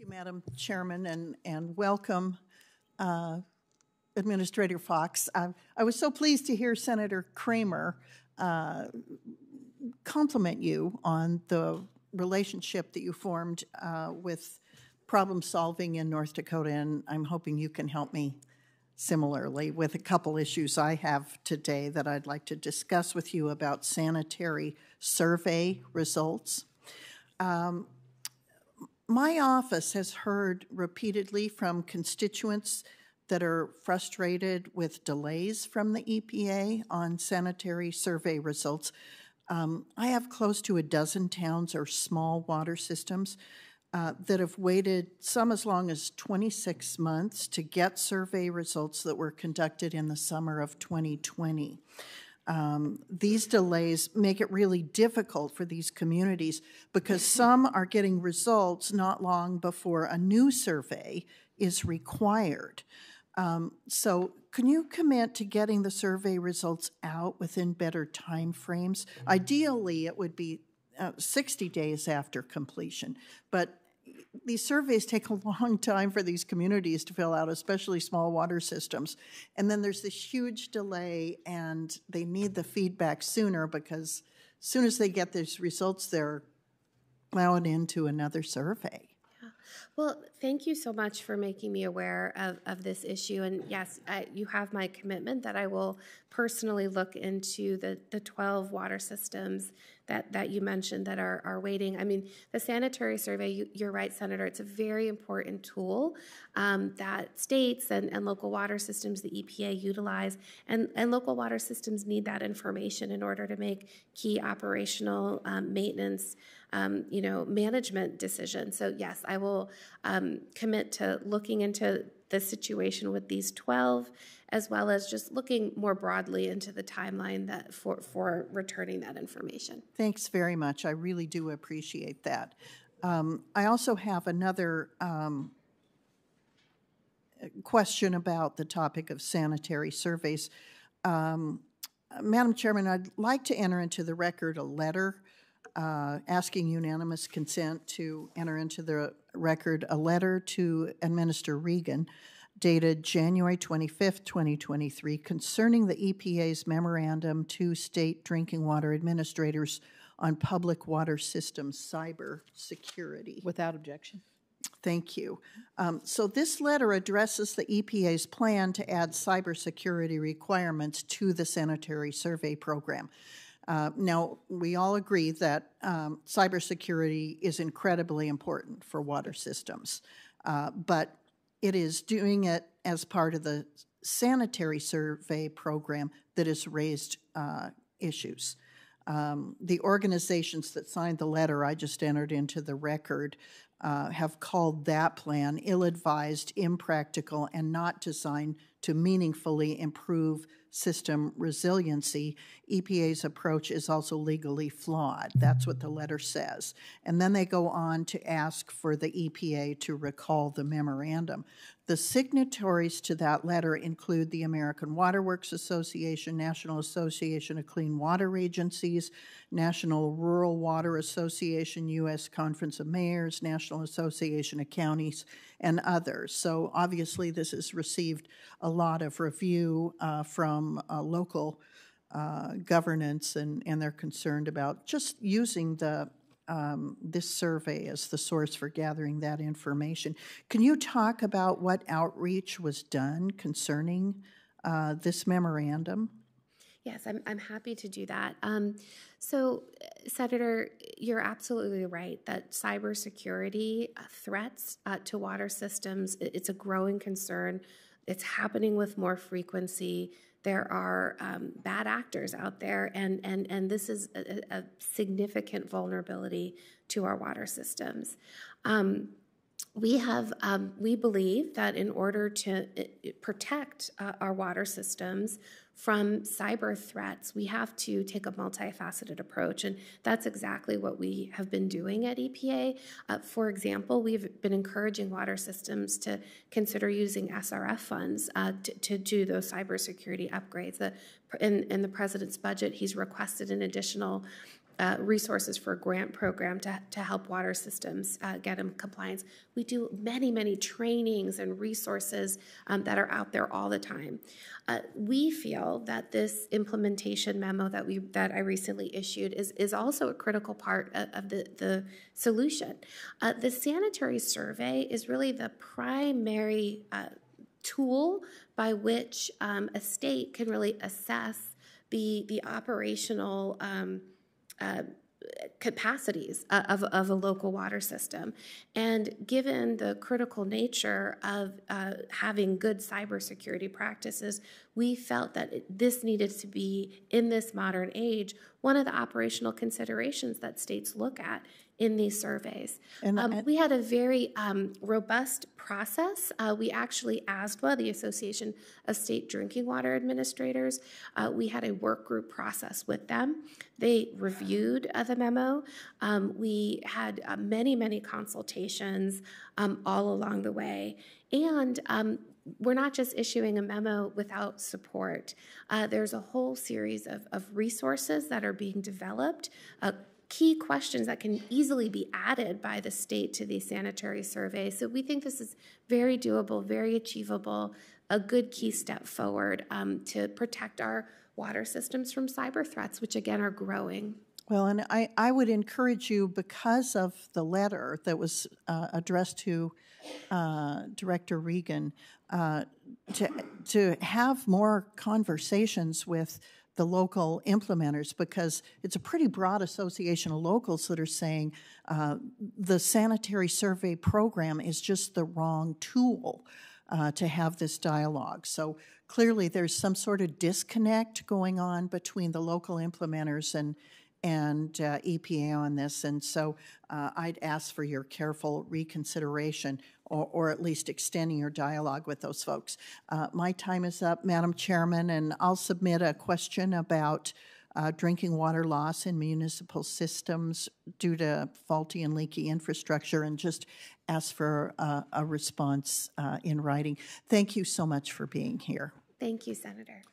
you, Madam Chairman, and welcome, Administrator Fox. I was so pleased to hear Senator Kramer compliment you on the relationship that you formed with problem solving in North Dakota, and I'm hoping you can help me similarly with a couple issues I have today that I'd like to discuss with you about sanitary survey results. My office has heard repeatedly from constituents that are frustrated with delays from the EPA on sanitary survey results. I have close to a dozen towns or small water systems that have waited some as long as 26 months to get survey results that were conducted in the summer of 2020. These delays make it really difficult for these communities because some are getting results not long before a new survey is required. So can you commit to getting the survey results out within better time frames? Ideally, it would be 60 days after completion, but these surveys take a long time for these communities to fill out, especially small water systems. And then there's this huge delay, and they need the feedback sooner because as soon as they get these results, they're plowing into another survey. Yeah. Well, thank you so much for making me aware of this issue. And yes, you have my commitment that I will personally look into the 12 water systems that you mentioned that are waiting. I mean, the sanitary survey, you're right, Senator, it's a very important tool that states and local water systems, the EPA, utilize. And local water systems need that information in order to make key operational maintenance management decisions. So yes, I will commit to looking into the situation with these 12, as well as just looking more broadly into the timeline that for returning that information. Thanks very much. I really do appreciate that. I also have another question about the topic of sanitary surveys. Madam Chairman, I'd like to enter into the record a letter asking unanimous consent to enter into the record a letter to Administrator Regan dated January 25th, 2023, concerning the EPA's memorandum to state drinking water administrators on public water systems cybersecurity. Without objection. Thank you. So this letter addresses the EPA's plan to add cybersecurity requirements to the sanitary survey program. Now, we all agree that cybersecurity is incredibly important for water systems, but it is doing it as part of the sanitary survey program that has raised issues. The organizations that signed the letter I just entered into the record have called that plan ill-advised, impractical, and not designed to meaningfully improve system resiliency. EPA's approach is also legally flawed. That's what the letter says. And then they go on to ask for the EPA to recall the memorandum. The signatories to that letter include the American Water Works Association, National Association of Clean Water Agencies, National Rural Water Association, U.S. Conference of Mayors, National Association of Counties, and others. So obviously this has received a lot of review from local governance, and they're concerned about just using the this survey as the source for gathering that information. Can you talk about what outreach was done concerning this memorandum? Yes, I'm happy to do that. So, Senator, you're absolutely right that cybersecurity threats to water systems, it's a growing concern. It's happening with more frequency. There are bad actors out there, and this is a significant vulnerability to our water systems. We believe that in order to protect our water systems from cyber threats, we have to take a multifaceted approach, and that's exactly what we have been doing at EPA. For example, we've been encouraging water systems to consider using SRF funds to do those cybersecurity upgrades. In the President's budget, he's requested an additional resources for a grant program to help water systems get in compliance. We do many, many trainings and resources that are out there all the time. We feel that this implementation memo that I recently issued is also a critical part of the solution. The sanitary survey is really the primary tool by which a state can really assess the operational capacities of a local water system. And given the critical nature of having good cybersecurity practices, we felt that this needed to be, in this modern age, one of the operational considerations that states look at in these surveys. And we had a very robust process. We actually asked the Association of State Drinking Water Administrators. We had a work group process with them. They reviewed the memo. We had many, many consultations all along the way. And we're not just issuing a memo without support. There's a whole series of resources that are being developed, key questions that can easily be added by the state to the sanitary survey. So we think this is very doable, very achievable, a good key step forward to protect our water systems from cyber threats, which again are growing. Well, and I would encourage you, because of the letter that was addressed to Director Regan, to have more conversations with the local implementers, because it's a pretty broad association of locals that are saying the sanitary survey program is just the wrong tool to have this dialogue. So clearly there's some sort of disconnect going on between the local implementers and EPA on this, and so I'd ask for your careful reconsideration, or at least extending your dialogue with those folks. My time is up, Madam Chairman, and I'll submit a question about drinking water loss in municipal systems due to faulty and leaky infrastructure, and just ask for a response in writing. Thank you so much for being here. Thank you, Senator.